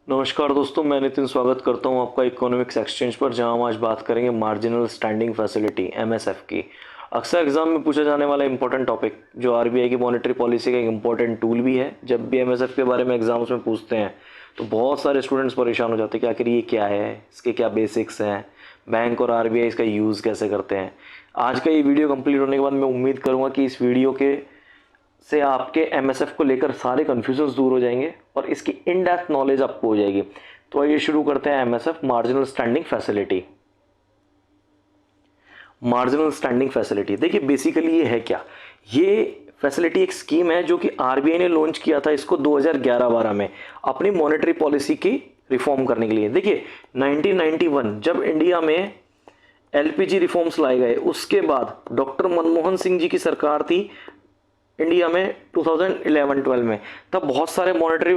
नमस्कार दोस्तों, मैं नितिन स्वागत करता हूं आपका इकोनॉमिक्स एक्सचेंज पर, जहां हम आज बात करेंगे मार्जिनल स्टैंडिंग फैसिलिटी एमएसएफ की। अक्सर एग्जाम में पूछा जाने वाला इंपॉर्टेंट टॉपिक, जो आरबीआई की मॉनेटरी पॉलिसी का एक इंपॉर्टेंट टूल भी है। जब भी एमएसएफ के बारे में एग्जाम्स में पूछते हैं तो बहुत सारे स्टूडेंट्स परेशान हो जाते हैं कि आखिर ये क्या है, इसके क्या बेसिक्स हैं, बैंक और आरबीआई इसका यूज़ कैसे करते हैं। आज का ये वीडियो कंप्लीट होने के बाद मैं उम्मीद करूँगा कि इस वीडियो के से आपके एमएसएफ को लेकर सारे कन्फ्यूजन्स दूर हो जाएंगे और इसकी इन डेप्थ नॉलेज आपको हो जाएगी। तो आइए शुरू करते हैं MSF marginal standing facility. Marginal standing facility देखिए बेसिकली ये है क्या। ये फैसिलिटी एक स्कीम है जो कि आरबीआई ने लॉन्च किया था इसको 2011-12 में अपनी मॉनेटरी पॉलिसी की रिफॉर्म करने के लिए। देखिए 1991 जब इंडिया में एलपीजी रिफॉर्म्स लाए गए, उसके बाद डॉक्टर मनमोहन सिंह जी की सरकार थी इंडिया में 2011-12 में। तब बहुत सारे मॉनेटरी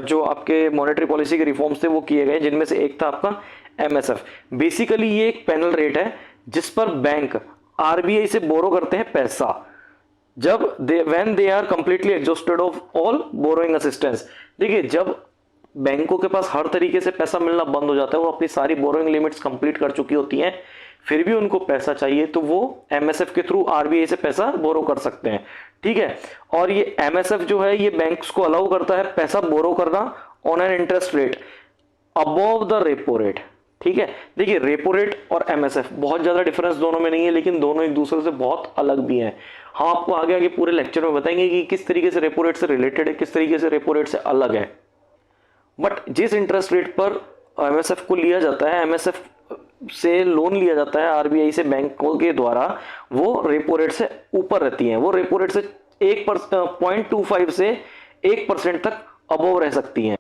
जो आपके मॉनेटरी पॉलिसी के रिफॉर्म्स थे वो किए गए, जिनमें से एक था आपका एमएसएफ। बेसिकली ये एक पैनल रेट है जिस पर बैंक आरबीआई से बोरो करते हैं पैसा, जब when they are completely exhausted of all borrowing assistance. देखिए जब बैंकों के पास हर तरीके से पैसा मिलना बंद हो जाता है, वो अपनी सारी बोरोइंग लिमिट्स कंप्लीट कर चुकी होती हैं, फिर भी उनको पैसा चाहिए तो वो एमएसएफ के थ्रू आरबीआई से पैसा बोरो कर सकते हैं। ठीक है, और ये एमएसएफ जो है ये बैंक्स को अलाउ करता है पैसा बोरो करना on an interest rate above the repo rate. ठीक है, देखिए रेपो रेट और एमएसएफ बहुत ज्यादा डिफरेंस दोनों में नहीं है, लेकिन दोनों एक दूसरे से बहुत अलग भी हैं। हम आपको आगे आगे पूरे लेक्चर में बताएंगे कि किस तरीके से रेपो रेट से रिलेटेड है, किस तरीके से रेपो रेट से अलग है। बट जिस इंटरेस्ट रेट पर एमएसएफ को लिया जाता है, एमएसएफ से लोन लिया जाता है आरबीआई से बैंकों के द्वारा, वो रेपो रेट से ऊपर रहती हैं। वो रेपो रेट से 1.25 से 1% तक अबव रह सकती हैं।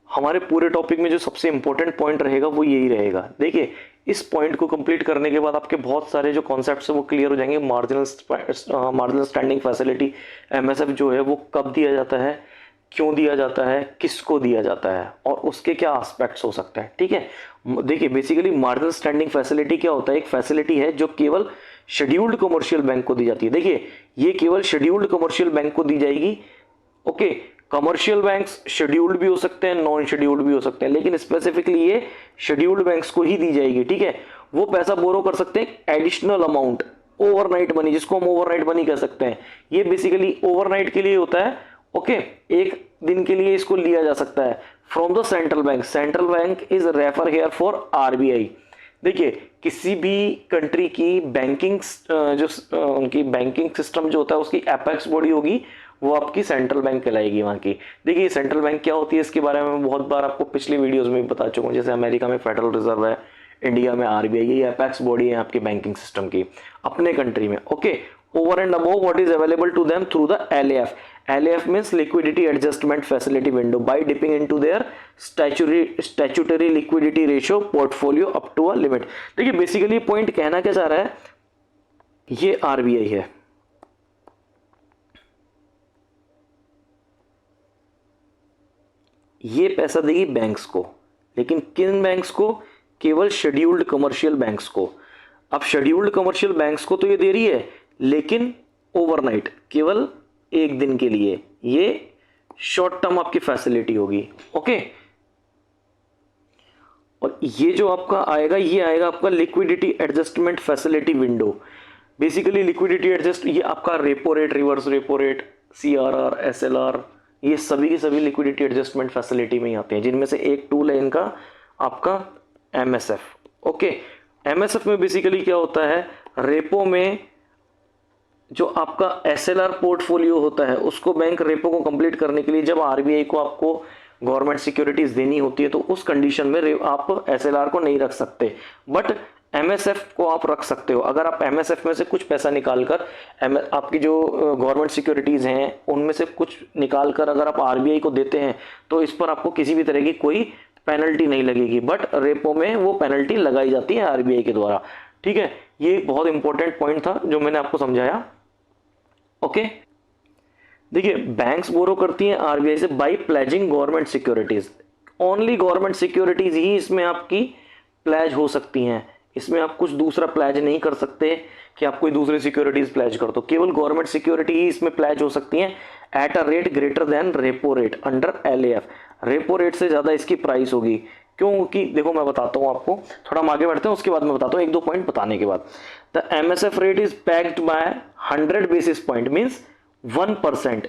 हमारे पूरे टॉपिक में जो सबसे इंपॉर्टेंट पॉइंट रहेगा वो यही रहेगा। देखिए इस पॉइंट को कंप्लीट करने के बाद आपके बहुत सारे जो कॉन्सेप्ट्स है वो क्लियर हो जाएंगे। मार्जिनल स्टैंडिंग फैसिलिटी एमएसएफ जो है वो कब दिया जाता है, क्यों दिया जाता है, किसको दिया जाता है और उसके क्या एस्पेक्ट्स हो सकते हैं। ठीक है, देखिए बेसिकली मार्जिनल स्टैंडिंग फैसिलिटी क्या होता है। एक फैसिलिटी है जो केवल शेड्यूल्ड कमर्शियल बैंक को दी जाती है। देखिए ये केवल शेड्यूल्ड कमर्शियल बैंक को दी जाएगी। ओके, कमर्शियल बैंक्स शेड्यूल्ड भी हो सकते हैं, नॉन शेड्यूल्ड भी हो सकते हैं, लेकिन स्पेसिफिकली ये शेड्यूल्ड बैंक्स को ही दी जाएगी। ठीक है, वो पैसा बोरो कर सकते हैं एडिशनल अमाउंट, ओवरनाइट मनी, जिसको हम ओवरनाइट मनी कह सकते हैं। ये बेसिकली ओवरनाइट के लिए होता है। ओके, एक दिन के लिए इसको लिया जा सकता है from the central bank. Central bank is refer here for RBI. देखिए किसी भी कंट्री की बैंकिंग जो उनकी बैंकिंग सिस्टम जो होता है उसकी एपेक्स बॉडी होगी, वो आपकी सेंट्रल बैंक कहलाएगी वहाँ की। देखिए सेंट्रल बैंक क्या होती है इसके बारे में बहुत बार आपको पिछली वीडियोस में बता चुका हूँ। जैसे अमेरिका में फेडरल रिजर्व है, इंडिया में आरबीआई, ये एपेक्स बॉडी है आपकी बैंकिंग सिस्टम की अपने कंट्री में। Okay, over and above what is available to them through the LAF. LAF means liquidity adjustment facility window by dipping into their statutory liquidity ratio portfolio up to a limit. देखिए basically point कहना क्या चाह रहा है, ये RBI है, ये पैसा देगी बैंक्स को, लेकिन किन बैंक्स को? केवल शेड्यूल्ड कमर्शियल बैंक्स को। अब शेड्यूल्ड कमर्शियल बैंक्स को तो ये दे रही है, लेकिन ओवरनाइट, केवल एक दिन के लिए। ये शॉर्ट टर्म आपकी फैसिलिटी होगी। ओके, और ये जो आपका आएगा, ये आएगा आपका liquidity adjustment facility window. Basically liquidity adjust, ये आपका repo rate, reverse repo rate, CRR, SLR, ये सभी के सभी लिक्विडिटी एडजस्टमेंट फैसिलिटी में ही आते हैं, जिनमें से एक टूल है इनका आपका एमएसएफ। ओके, एमएसएफ में बेसिकली क्या होता है, रेपो में जो आपका एसएलआर पोर्टफोलियो होता है उसको बैंक रेपो को कंप्लीट करने के लिए जब आरबीआई को आपको गवर्नमेंट सिक्योरिटीज देनी होती है तो उस कंडीशन में आप एसएलआर को नहीं रख सकते, बट एमएसएफ को आप रख सकते हो। अगर आप एमएसएफ में से कुछ पैसा निकालकर आपकी जो गवर्नमेंट सिक्योरिटीज हैं उनमें से कुछ निकालकर अगर आप आरबीआई को देते हैं तो इस पर आपको किसी भी तरह की कोई पेनल्टी नहीं लगेगी, बट रेपो में वो पेनल्टी लगाई जाती है आरबीआई के द्वारा। ठीक है, ये बहुत इंपॉर्टेंट पॉइंट था जो मैंने आपको समझाया। ओके, देखिए बैंक्स बोरो करती हैं आरबीआई से by pledging government securities. Only government securities ही इसमें आपकी प्लेज हो सकती हैं। इसमें आप कुछ दूसरा प्लेज नहीं कर सकते कि आप कोई दूसरी सिक्योरिटीज प्लेज कर दो, केवल गवर्नमेंट सिक्योरिटी ही इसमें प्लेज हो सकती हैं at a rate greater than repo rate under LAF। Repo rate से ज़्यादा इसकी प्राइस होगी। क्योंकि देखो मैं बताता हूँ आपको, थोड़ा हम आगे बढ़ते हैं, उसके बाद मैं बताता हूँ एक दो पॉइंट बताने के बाद। The MSF rate is pegged by 100 basis point means 1%।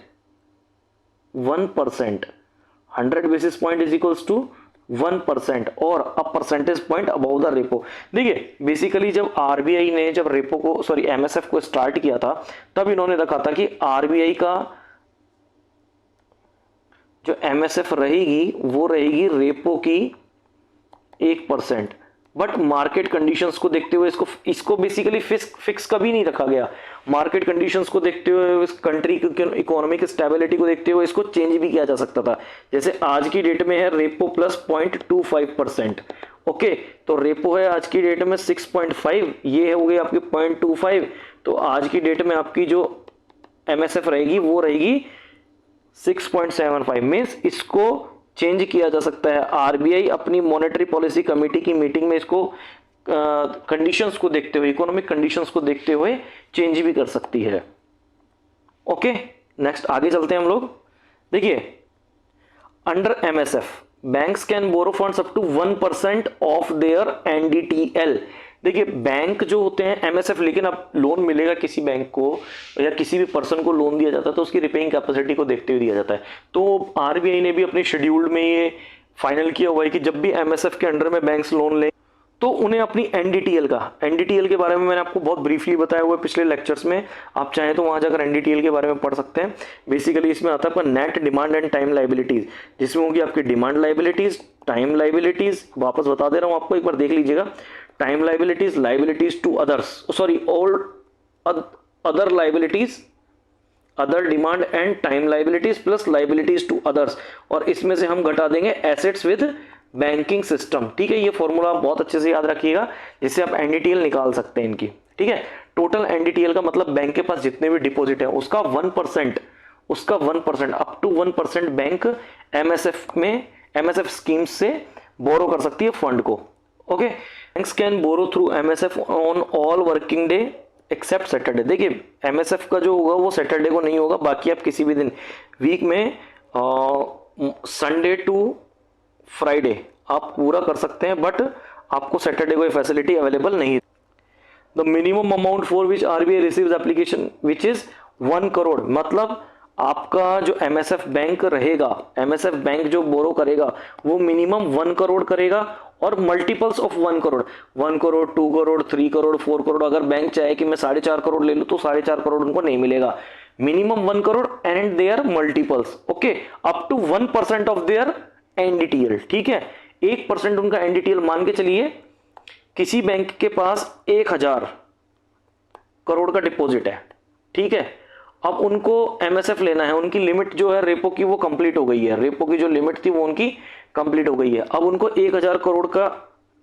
1%, 100 basis point is equals to 1% और a percentage point above the repo. देखिए बेसिकली जब आरबीआई ने जब रेपो को सॉरी MSF को स्टार्ट किया था, तब इन्होंने रखा था कि आरबीआई का जो MSF रहेगी वो रहेगी रेपो की 1%। बट मार्केट कंडीशंस को देखते हुए इसको इसको बेसिकली फिक्स कभी नहीं रखा गया। मार्केट कंडीशंस को देखते हुए, इस कंट्री की इकोनॉमिक स्टेबिलिटी को देखते हुए इसको चेंज भी किया जा सकता था। जैसे आज की डेट में है रेपो प्लस 0.25%। ओके, तो रेपो है आज की डेट में 6.5, ये हो गई आपकी 0.25। तो आज की डेट में आपकी जो MSF रहेगी वो रहेगी 6.75 मीन्स इसको चेंज किया जा सकता है। आरबीआई अपनी मॉनेटरी पॉलिसी कमेटी की मीटिंग में इसको कंडीशंस को देखते हुए, इकोनॉमिक कंडीशंस को देखते हुए चेंज भी कर सकती है। ओके, नेक्स्ट आगे चलते हैं हम लोग। देखिए under MSF banks can borrow funds up to 1% of their NDTL। देखिए बैंक जो होते हैं MSF, लेकिन अब लोन मिलेगा किसी बैंक को या किसी भी पर्सन को लोन दिया जाता है तो उसकी रिपेइंग कैपेसिटी को देखते हुए दिया जाता है। तो आरबीआई ने भी अपने शेड्यूल्ड में ये फाइनल किया हुआ है कि जब भी MSF के अंडर में बैंक्स लोन लें तो उन्हें अपनी NDTL के बारे में मैंने आपको बहुत ब्रीफली बताया हुआ है पिछले लेक्चर्स में। आप चाहें तो वहां जाकर NDTL के बारे में पढ़ सकते हैं। बेसिकली इसमें आता है आपका net demand and time liabilities, जिसमें होगी आपकी डिमांड लाइबिलिटीज, टाइम लाइबिलिटीज। वापस बता दे रहा हूं आपको, एक बार देख लीजिएगा। Time liabilities, liabilities to others, sorry all other liabilities, other demand and time liabilities plus liabilities to others, और इसमें से हम घटा देंगे एसेट्स विद बैंकिंग सिस्टम। ठीक है, ये फॉर्मूला आप बहुत अच्छे से याद रखिएगा, जिससे आप NDTL निकाल सकते हैं इनकी। ठीक है, टोटल NDTL का मतलब बैंक के पास जितने भी डिपॉजिट है उसका 1%, up to 1% bank MSF schemes से बोरो कर सकती है फंड को। Okay, banks can borrow through MSF on all working day except Saturday. देखिए MSF का जो होगा वो सैटरडे को नहीं होगा, बाकी आप किसी भी दिन वीक में संडे टू फ्राइडे आप पूरा कर सकते हैं, बट आपको सैटरडे को ये फैसिलिटी अवेलेबल नहीं। The minimum amount for which RBI receives application which is 1 crore, मतलब आपका जो MSF बैंक रहेगा, MSF बैंक जो बोरो करेगा वो मिनिमम 1 करोड़ करेगा और मल्टीपल्स ऑफ 1 करोड़, 1 करोड़ 2 करोड़ 3 करोड़ 4 करोड़। अगर बैंक चाहे कि मैं 4.5 करोड़ ले लूं तो 4.5 करोड़ उनको नहीं मिलेगा। Minimum 1 crore and their multiples. Okay, up to 1% of their NDTL। ठीक है, 1% उनका NDTL मान के चलिए। किसी बैंक के पास 1000 करोड़ का डिपॉजिट है, ठीक है, अब उनको MSF लेना है, उनकी लिमिट जो है रेपो की वो कंप्लीट हो गई है, रेपो की जो लिमिट थी वो उनकी कंप्लीट हो गई है। अब उनको 1000 करोड़ का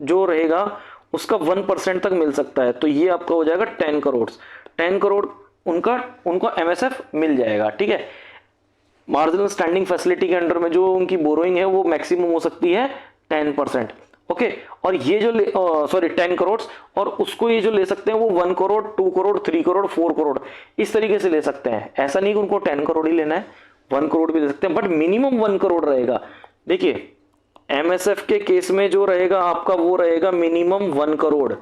जो रहेगा उसका 1% तक मिल सकता है, तो ये आपका हो जाएगा 10 करोड़। 10 करोड़ उनको MSF मिल जाएगा। ठीक है, मार्जिनल स्टैंडिंग फैसिलिटी के अंडर में जो उनकी बोरोइंग है वो मैक्सिमम हो सकती है 10%। ओके, और ये जो 10 करोड़, और उसको ये जो ले सकते हैं वो 1 करोड़ 2 करोड़ 3 करोड़ 4 करोड़ इस तरीके से ले सकते हैं। ऐसा नहीं कि उनको 10 करोड़ ही लेना है, 1 करोड़ भी ले सकते हैं, बट मिनिमम 1 करोड़ रहेगा। देखिए MSF के केस में जो रहेगा आपका वो रहेगा मिनिमम 1 करोड़,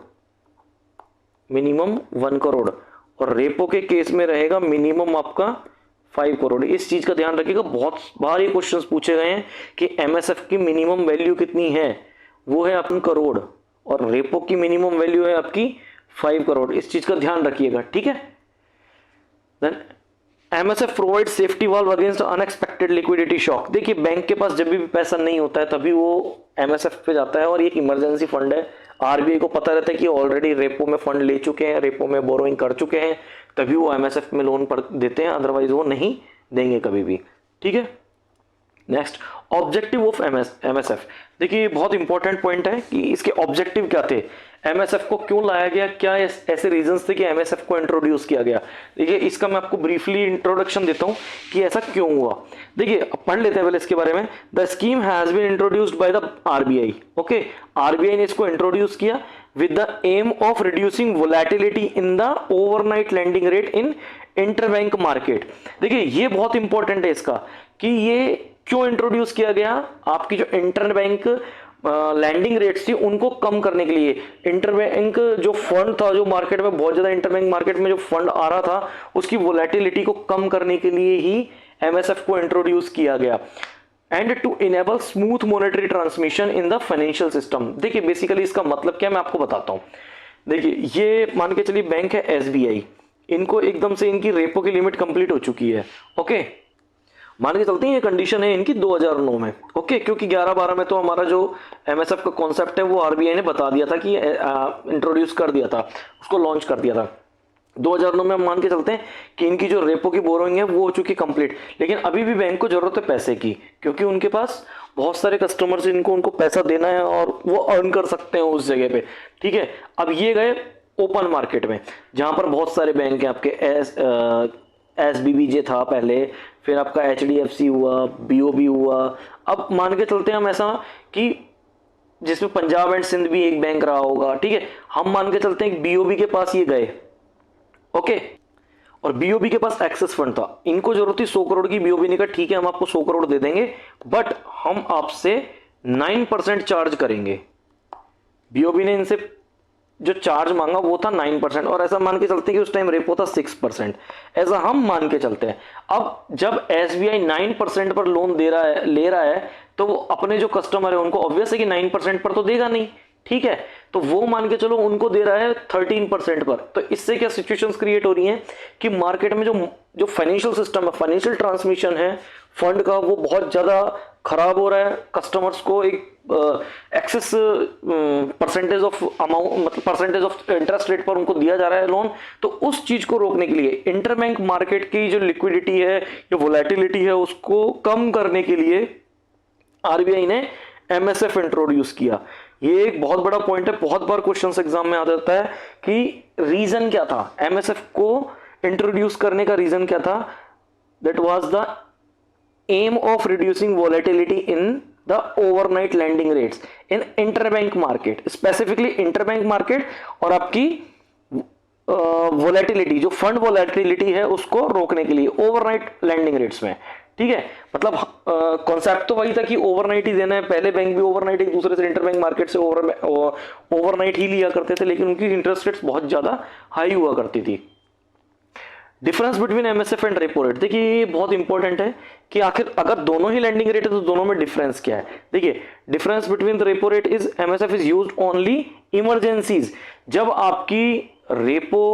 मिनिमम 1 करोड़, और रेपो के केस में रहेगा मिनिमम आपका 5 करोड़। इस चीज का ध्यान रखिएगा, बहुत बार ये क्वेश्चंस पूछे गए हैं कि MSF की मिनिमम वैल्यू कितनी है, वो है अपन करोड़, और रेपो की मिनिमम वैल्यू है आपकी 5 करोड़। इस चीज का ध्यान रखिएगा। ठीक है, then MSF provide safety valve against unexpected liquidity shock. देखिए बैंक के पास जब भी पैसा नहीं होता है तभी वो MSF पे जाता है, और ये एक इमरजेंसी फंड है। आरबीआई को पता रहता है कि ऑलरेडी रेपो में फंड ले चुके हैं, रेपो में बोरोइंग कर चुके हैं, तभी वो MSF में लोन पर देते हैं, अदरवाइज वो नहीं देंगे कभी भी। ठीक है, नेक्स्ट ऑब्जेक्टिव ऑफ MSF। देखिए बहुत इंपॉर्टेंट पॉइंट है कि इसके ऑब्जेक्टिव क्या थे, MSF को क्यों लाया गया, क्या ऐसे रीजंस थे कि MSF को इंट्रोड्यूस किया गया। देखिए इसका मैं आपको ब्रीफली इंट्रोडक्शन देता हूं कि ऐसा क्यों हुआ। देखिए पढ़ लेते हैं पहले इसके बारे में। The scheme has been introduced by the RBI। Okay, RBI ने इसको इंट्रोड्यूस किया with the aim of reducing volatility in the overnight lending rate in interbank market. देखिए ये बहुत इंपॉर्टेंट है इसका कि ये क्यों इंट्रोड्यूस किया गया, आपकी जो इंटरबैंक लैंडिंग रेट्स थी उनको कम करने के लिए। इंटरबैंक जो फंड था, जो मार्केट में बहुत ज्यादा इंटरबैंक मार्केट में जो फंड आ रहा था उसकी वोलेटिलिटी को कम करने के लिए ही एमएसएफ को इंट्रोड्यूस किया गया। And to enable smooth monetary transmission in the financial system. देखिए बेसिकली इसका मतलब क्या, मैं आपको बताता हूं। देखिए ये मान के चलिए बैंक है एसबीआई, इनको एकदम से इनकी रेपो की लिमिट कंप्लीट हो चुकी है। ओके, मान के चलते हैं ये कंडीशन है इनकी 2009 में। ओके, क्योंकि 11-12 में तो हमारा जो एमएसएफ का कॉन्सेप्ट है वो आरबीआई ने बता दिया था कि इंट्रोड्यूस कर दिया था, उसको लॉन्च कर दिया था 2009 में। हम मान के चलते हैं कि इनकी जो रेपो की बोरोइंग है वो हो चुकी कंप्लीट, लेकिन अभी भी बैंक को जरूरत है पैसे की, क्योंकि उनके पास बहुत सारे कस्टमर्स इनको उनको पैसा देना है और वो अर्न कर सकते हैं उस जगह पे। ठीक है, अब ये गए ओपन मार्केट में जहां पर बहुत सारे बैंक हैं आपके, एसबीबीजे था पहले, फिर आपका एचडीएफसी हुआ, बीओबी हुआ। अब मान के चलते हैं हम ऐसा कि जिसमें पंजाब एंड सिंध भी एक बैंक रहा होगा। ठीक है, हम मान के चलते हैं बीओबी के पास ये गए। ओके, और बीओबी के पास एक्सेस फंड था, इनको जरूरत थी 100 करोड़ की। बीओबी ने कहा ठीक है हम आपको 100 करोड़ दे देंगे, बट हम आपसे 9% चार्ज करेंगे। बीओबी ने इनसे जो चार्ज मांगा वो था 9%, और ऐसा मान के चलते हैं कि उस टाइम रेपो था 6%, ऐसा हम मान के चलते हैं। अब जब एसबीआई 9% पर लोन दे रहा है, ले रहा है, तो वो अपने जो कस्टमर है उनको ऑब्वियस है कि 9% पर तो देगा नहीं। ठीक है, तो वो मान के चलो उनको दे रहा है 13% पर। तो इससे क्या सिचुएशंस क्रिएट हो रही हैं कि मार्केट में जो फाइनेंशियल सिस्टम है, फाइनेंशियल ट्रांसमिशन है फंड का, वो बहुत ज्यादा खराब हो रहा है। कस्टमर्स को एक एक्सेस परसेंटेज ऑफ अमाउंट, मतलब परसेंटेज ऑफ इंटरेस्ट रेट पर उनको दिया जा रहा है लोन। तो उस चीज को रोकने के लिए इंटरबैंक मार्केट की जो लिक्विडिटी है, जो वोलेटिलिटी है, उसको कम करने के लिए आरबीआई ने एमएसएफ इंट्रोड्यूस किया। ये एक बहुत बड़ा पॉइंट है, बहुत बार क्वेश्चन एग्जाम में आ जाता है कि रीजन क्या था एमएसएफ को इंट्रोड्यूस करने का, रीजन क्या था। That was the aim of reducing volatility in the overnight lending rates in interbank market, specifically interbank market, और आपकी वोलेटिलिटी, जो फंड वोलेटिलिटी है उसको रोकने के लिए ओवरनाइट लैंडिंग रेट्स में। ठीक है, मतलब कॉन्सेप्ट तो वही था कि ओवरनाइट ही देना है। पहले बैंक भी ओवरनाइट एक दूसरे से इंटरबैंक मार्केट से ओवरनाइट ही लिया करते थे, लेकिन उनकी इंटरेस्ट रेट्स बहुत ज्यादा हाई हुआ करती थी। Difference between MSF and repo rate, देखिए ये बहुत इंपॉर्टेंट है कि आखिर अगर दोनों ही लैंडिंग रेट है तो दोनों में डिफरेंस क्या है। देखिए difference between the repo rate is MSF is used only emergencies. जब आपकी रेपो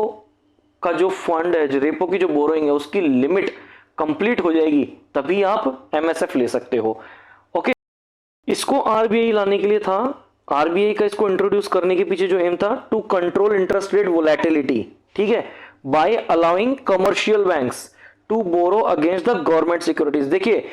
का जो फंड है, जो रेपो की जो बोरोइंग है, उसकी लिमिट कंप्लीट हो जाएगी तभी आप एमएसएफ ले सकते हो। ओके, इसको आरबीआई लाने के लिए था, आरबीआई का इसको इंट्रोड्यूस करने के पीछे जो एम था, to control interest rate volatility. ठीक है, by allowing commercial banks to borrow against the government securities. देखिए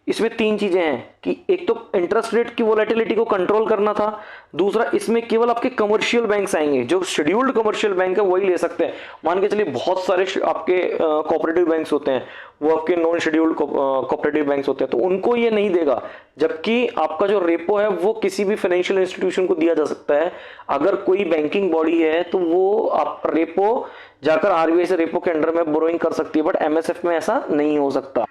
इसमें तीन चीजें हैं कि एक तो इंटरेस्ट रेट की वोलेटिलिटी को कंट्रोल करना था, दूसरा इसमें केवल आपके कमर्शियल बैंक्स आएंगे, जो शेड्यूल्ड कमर्शियल बैंक है वही ले सकते हैं। मान के चलिए बहुत सारे आपके कोऑपरेटिव बैंक्स होते हैं, वो आपके नॉन शेड्यूल्ड कोऑपरेटिव बैंक्स होते हैं, तो उनको ये नहीं देगा। जबकि आपका जो रेपो है वो किसी भी फाइनेंशियल इंस्टीट्यूशन को दिया जा सकता है। अगर कोई बैंकिंग बॉडी है तो वो आप रेपो जाकर आरबीआई से रेपो के अंडर में बोरोइंग कर सकती है, बट एमएसएफ में ऐसा नहीं हो सकता।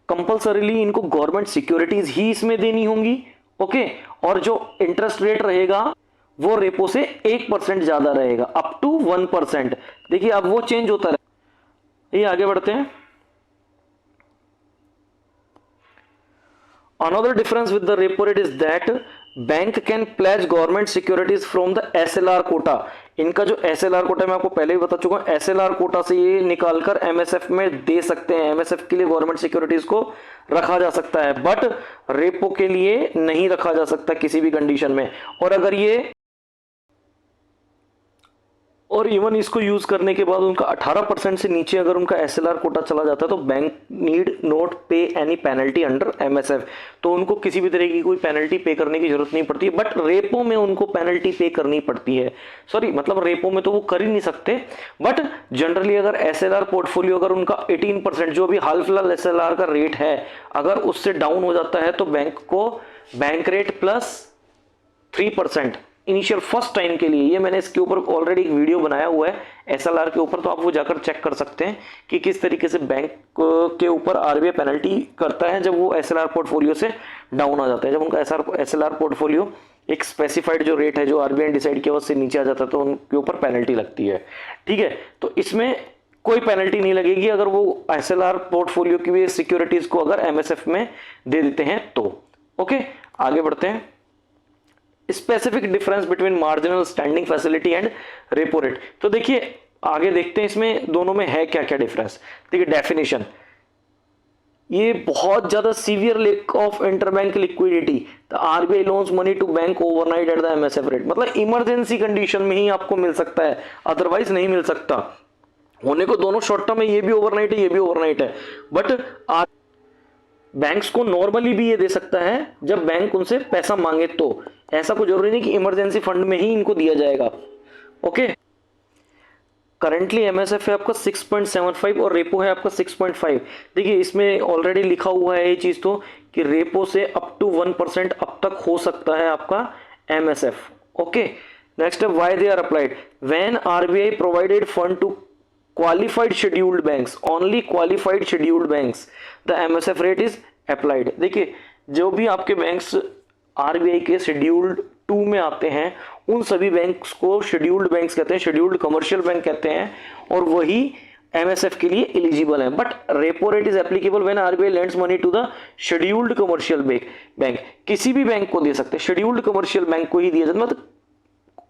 कंपल्सरीली इनको गवर्नमेंट सिक्योरिटीज ही इसमें देनी होंगी। ओके, और जो इंटरेस्ट रेट रहेगा वो रेपो से 1% ज्यादा रहेगा, अप टू 1%। देखिए अब वो चेंज होता रहे। ये आगे बढ़ते हैं। Another difference with the repo rate is that bank can pledge government securities from the SLR quota. इनका जो एसएलआर कोटा मैं आपको पहले ही बता चुका हूं, एसएलआर कोटा से ये निकालकर एमएसएफ में दे सकते हैं। एमएसएफ के लिए गवर्नमेंट सिक्योरिटीज को रखा जा सकता है, बट रेपो के लिए नहीं रखा जा सकता किसी भी कंडीशन में। और अगर ये और इवन इसको यूज करने के बाद उनका 18% से नीचे अगर उनका एसएलआर कोटा चला जाता है तो बैंक नीड नॉट पे एनी पेनल्टी अंडर एमएसएफ। तो उनको किसी भी तरह की कोई पेनल्टी पे करने की जरूरत नहीं पड़ती, बट रेपो में उनको पेनल्टी पे करनी पड़ती है। सॉरी, मतलब रेपो में तो वो कर ही नहीं सकते, बट जनरली अगर एसएलआर पोर्टफोलियो अगर उनका 18% जो भी हाल फिलहाल एसएलआर का रेट है अगर उससे डाउन हो जाता है तो बैंक को bank rate plus 3% initial first time के लिए, ये मैंने इसके ऊपर ऑलरेडी एक वीडियो बनाया हुआ है एसएलआर के ऊपर, तो आप वो जाकर चेक कर सकते हैं कि किस तरीके से बैंक के ऊपर आरबीआई पेनल्टी करता है जब वो एसएलआर पोर्टफोलियो से डाउन आ जाता है। जब उनका एसएलआर पोर्टफोलियो एक स्पेसिफाइड जो रेट है जो आरबीआई डिसाइड किया उससे नीचे आ जाता है तो उनके ऊपर पेनल्टी लगती है। ठीक है, तो इसमें कोई पेनल्टी नहीं लगेगी अगर वो एसएलआर पोर्टफोलियो की भी सिक्योरिटीज को अगर एमएसएफ में दे देते हैं तो। ओके, आगे बढ़ते हैं। Specific difference between marginal standing facility and repo rate. तो देखिए आगे देखते हैं इसमें दोनों में है क्या क्या डिफरेंस। देखिए डेफिनेशन, ये बहुत ज्यादा severe lack of interbank liquidity, the RBI loans money to bank overnight at the MSF rate. मतलब इमरजेंसी कंडीशन में ही आपको मिल सकता है, अदरवाइज नहीं मिल सकता। होने को दोनों शॉर्ट टर्म है, ये भी ओवरनाइट है ये भी ओवरनाइट है, बट बैंक्स को नॉर्मली भी ये दे सकता है जब बैंक उनसे पैसा मांगे, तो ऐसा कोई जरूरी नहीं कि इमरजेंसी फंड में ही इनको दिया जाएगा। ओके, करंटली एमएसएफ है आपका 6.75 और रेपो है आपका 6.5। देखिए इसमें ऑलरेडी लिखा हुआ है ये चीज तो कि रेपो से अप टू 1% अब तक हो सकता है आपका एमएसएफ। ओके, नेक्स्ट है why they are applied. When RBI provided fund to qualified scheduled banks, only qualified scheduled banks, the MSF rate is applied। देखिए जो भी आपके बैंक्स आरबीआई के शेड्यूल्ड 2 में आते हैं उन सभी बैंक्स को शेड्यूल्ड बैंक्स कहते हैं, शेड्यूल्ड कमर्शियल बैंक कहते हैं, और वही एमएसएफ के लिए एलिजिबल है। But repo rate is applicable when RBI lends money to the scheduled commercial bank. किसी भी बैंक को दे सकते हैं, शेड्यूल्ड कमर्शियल बैंक को ही दिया जाता है।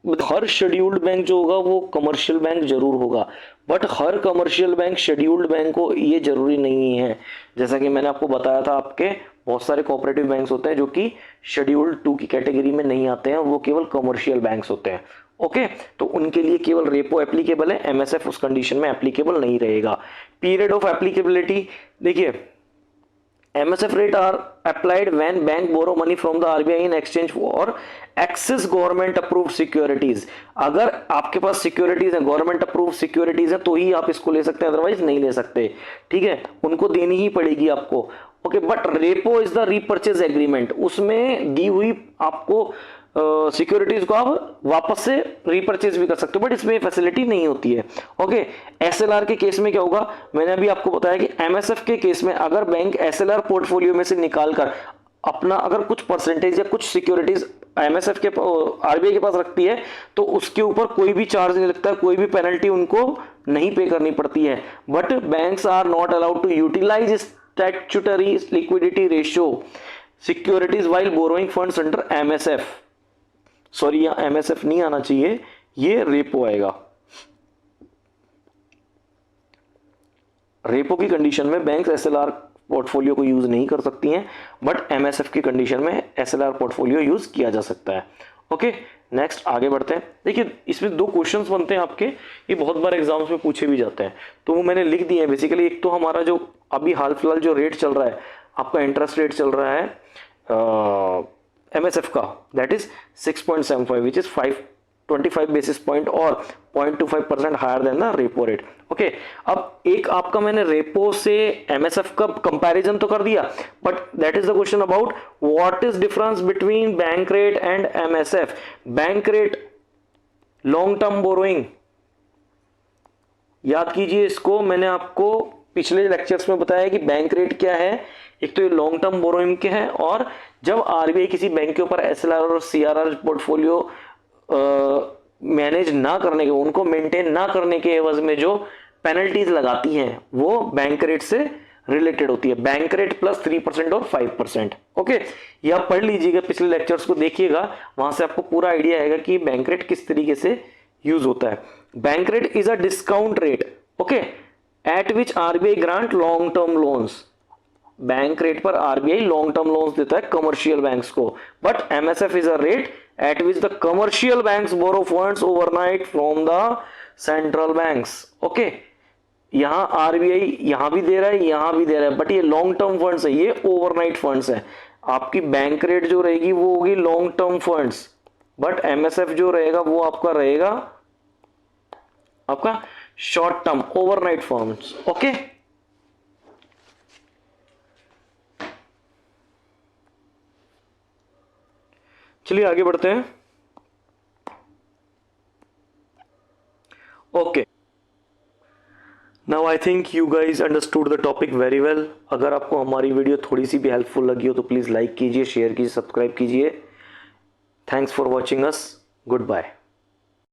मतलब हर शेड्यूल्ड बैंक जो होगा वो कमर्शियल बैंक जरूर होगा, but her commercial bank scheduled bank को ये जरूरी नहीं है। जैसा कि मैंने आपको बताया था, आपके बहुत सारे कोऑपरेटिव बैंक्स होते हैं जो कि शेड्यूल्ड 2 की कैटेगरी में नहीं आते हैं, वो केवल कमर्शियल बैंक्स होते हैं। ओके, तो उनके लिए केवल रेपो एप्लीकेबल है, एमएसएफ उस कंडीशन में एप्लीकेबल नहीं रहेगा। पीरियड ऑफ एप्लीकेबिलिटी, देखिए MSF rate are applied when bank borrow money from the RBI in exchange for excess government approved securities। अगर आपके पास सिक्योरिटीज है, गवर्नमेंट अप्रूव सिक्योरिटीज है, तो ही आप इसको ले सकते हैं, अदरवाइज नहीं ले सकते। ठीक है, उनको देनी ही पड़ेगी आपको। Okay, but repo is the repurchase agreement, उसमें दी हुई आपको सिक्योरिटीज को आप वापस से रिपर्चेज भी कर सकते हो, बट इसमें फैसिलिटी नहीं होती है। ओके, एसएलआर के केस में क्या होगा, मैंने अभी आपको बताया कि एमएसएफ के केस में अगर बैंक एसएलआर पोर्टफोलियो में से निकालकर अपना अगर कुछ परसेंटेज या कुछ सिक्योरिटीज एमएसएफ के आरबीआई के पास रखती है तो उसके ऊपर कोई भी चार्ज नहीं लगता, कोई भी पेनल्टी उनको नहीं पे करनी पड़ती है। But banks are not allowed to utilise statutory liquidity ratio securities while borrowing funds under MSF. Sorry, यहां एमएसएफ नहीं आना चाहिए, ये रेपो आएगा। रेपो की कंडीशन में बैंक्स एसएलआर पोर्टफोलियो को यूज नहीं कर सकती हैं, बट एमएसएफ की कंडीशन में एसएलआर पोर्टफोलियो यूज किया जा सकता है। ओके, नेक्स्ट आगे बढ़ते हैं। देखिए इसमें 2 क्वेश्चंस बनते हैं आपके, ये बहुत बार एग्जाम्स में पूछे भी जाते हैं, तो वो मैंने लिख दिए हैं। बेसिकली एक तो हमारा जो अभी हाल फिलहाल जो रेट चल रहा है, आपका इंटरेस्ट रेट चल रहा है एमएसएफ का, that is 6.75 which is 525 basis point और 0.25% higher than the repo rate. Okay, अब एक आपका मैंने रेपो से एमएसएफ का कंपैरिजन तो कर दिया, but that is the question about what is difference between bank rate and MSF. Bank rate long term borrowing, याद कीजिए इसको, मैंने आपको पिछले लेक्चर्स में बताया कि बैंक रेट क्या है। एक तो ये लॉन्ग टर्म बोरोइंग के हैं, और जब आरबीआई किसी बैंक के ऊपर एसएलआर और सीआरआर पोर्टफोलियो मैनेज ना करने के, उनको मेंटेन ना करने के एवज में जो पेनल्टीज लगाती हैं वो बैंक रेट से रिलेटेड होती है। बैंक रेट प्लस 3% और 5%। ओके, ये आप पढ़ लीजिएगा, पिछले लेक्चर्स को देखिएगा, वहां से आपको पूरा आइडिया आएगा कि बैंक रेट किस तरीके से यूज होता है। Bank rate is a discount rate, okay, eight which RBI grant long term loans. Bank rate पर आरबीआई लॉन्ग टर्म लोन्स देता है कमर्शियल बैंक्स को, but MSF is a rate at which the commercial banks borrow funds overnight from the central banks। okay, यहां RBI यहां भी दे रहा है, यहां भी दे रहा है, बट ये लॉन्ग टर्म फंड्स है, ये ओवरनाइट फंड्स है। आपकी बैंक रेट जो रहेगी वो होगी long term funds, but MSF जो रहेगा वो आपका रहेगा आपका short term overnight funds. Okay, चलिए आगे बढ़ते हैं। I think you guys understood the topic very well. अगर आपको हमारी वीडियो थोड़ी सी भी हेल्पफुल लगी हो तो प्लीज़ लाइक कीजिए, शेयर कीजिए, सब्सक्राइब कीजिए। Thanks for watching us. Good bye.